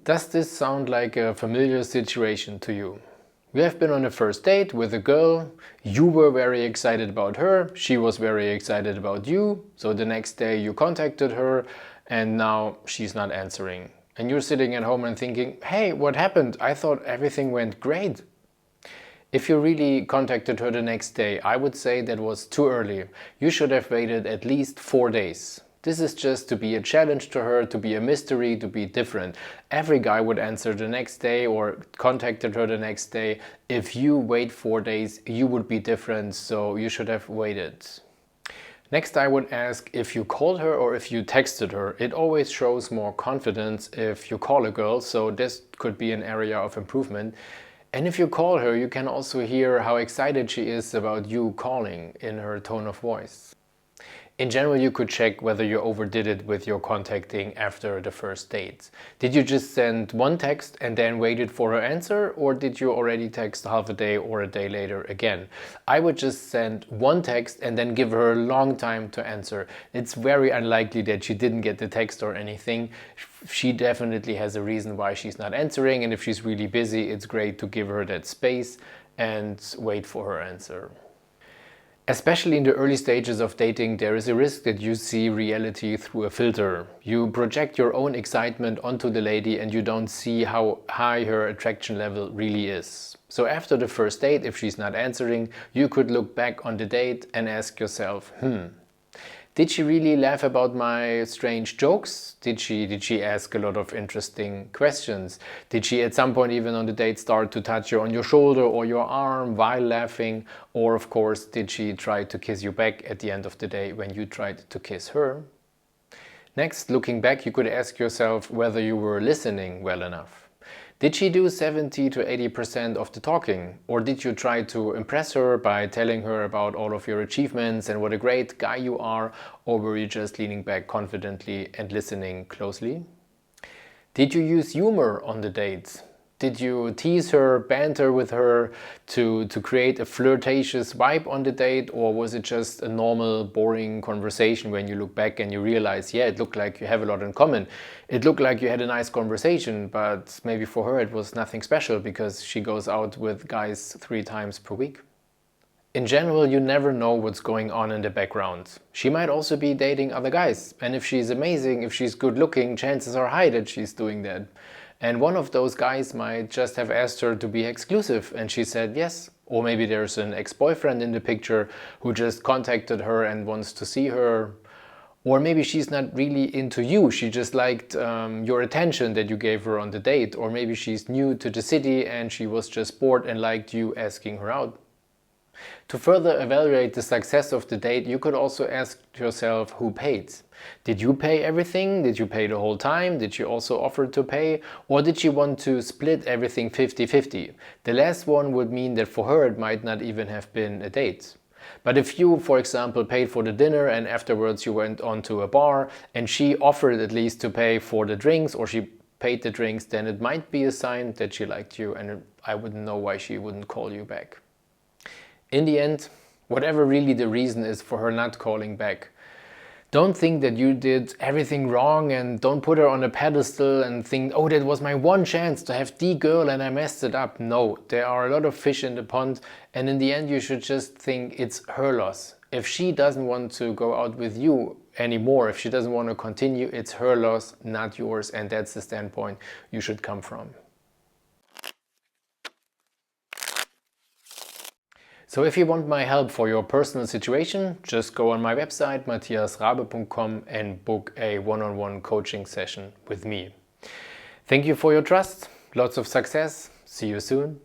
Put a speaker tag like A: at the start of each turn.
A: Does this sound like a familiar situation to you? You have been on a first date with a girl, you were very excited about her, she was very excited about you, so the next day you contacted her and now she's not answering. And you're sitting at home and thinking, hey, what happened? I thought everything went great. If you really contacted her the next day, I would say that was too early. You should have waited at least 4 days. This is just to be a challenge to her, to be a mystery, to be different. Every guy would answer the next day or contacted her the next day. If you wait 4 days, you would be different, so you should have waited. Next, I would ask if you called her or if you texted her. It always shows more confidence if you call a girl, so this could be an area of improvement. And if you call her, you can also hear how excited she is about you calling in her tone of voice. In general, you could check whether you overdid it with your contacting after the first date. Did you just send one text and then waited for her answer, or did you already text half a day or a day later again? I would just send one text and then give her a long time to answer. It's very unlikely that she didn't get the text or anything. She definitely has a reason why she's not answering, and if she's really busy, it's great to give her that space and wait for her answer. Especially in the early stages of dating, there is a risk that you see reality through a filter. You project your own excitement onto the lady and you don't see how high her attraction level really is. So after the first date, if she's not answering, you could look back on the date and ask yourself, did she really laugh about my strange jokes? Did she ask a lot of interesting questions? Did she at some point even on the date start to touch you on your shoulder or your arm while laughing? Or of course, did she try to kiss you back at the end of the day when you tried to kiss her? Next, looking back, you could ask yourself whether you were listening well enough. Did she do 70 to 80% of the talking? Or did you try to impress her by telling her about all of your achievements and what a great guy you are? Or were you just leaning back confidently and listening closely? Did you use humor on the date? Did you tease her, banter with her to create a flirtatious vibe on the date? Or was it just a normal, boring conversation when you look back and you realize, yeah, it looked like you have a lot in common. It looked like you had a nice conversation, but maybe for her it was nothing special because she goes out with guys 3 times per week. In general, you never know what's going on in the background. She might also be dating other guys. And if she's amazing, if she's good looking, chances are high that she's doing that. And one of those guys might just have asked her to be exclusive and she said yes. Or maybe there's an ex-boyfriend in the picture who just contacted her and wants to see her. Or maybe she's not really into you, she just liked your attention that you gave her on the date. Or maybe she's new to the city and she was just bored and liked you asking her out. To further evaluate the success of the date, you could also ask yourself who paid. Did you pay everything? Did you pay the whole time? Did she also offer to pay? Or did she want to split everything 50-50? The last one would mean that for her it might not even have been a date. But if you, for example, paid for the dinner and afterwards you went on to a bar and she offered at least to pay for the drinks or she paid the drinks, then it might be a sign that she liked you and I wouldn't know why she wouldn't call you back. In the end, whatever really the reason is for her not calling back, don't think that you did everything wrong and don't put her on a pedestal and think, oh, that was my one chance to have the girl and I messed it up. No, there are a lot of fish in the pond and in the end you should just think it's her loss. If she doesn't want to go out with you anymore, if she doesn't want to continue, it's her loss, not yours, and that's the standpoint you should come from. So if you want my help for your personal situation, just go on my website mathiasrabe.com and book a one-on-one coaching session with me. Thank you for your trust, lots of success, see you soon.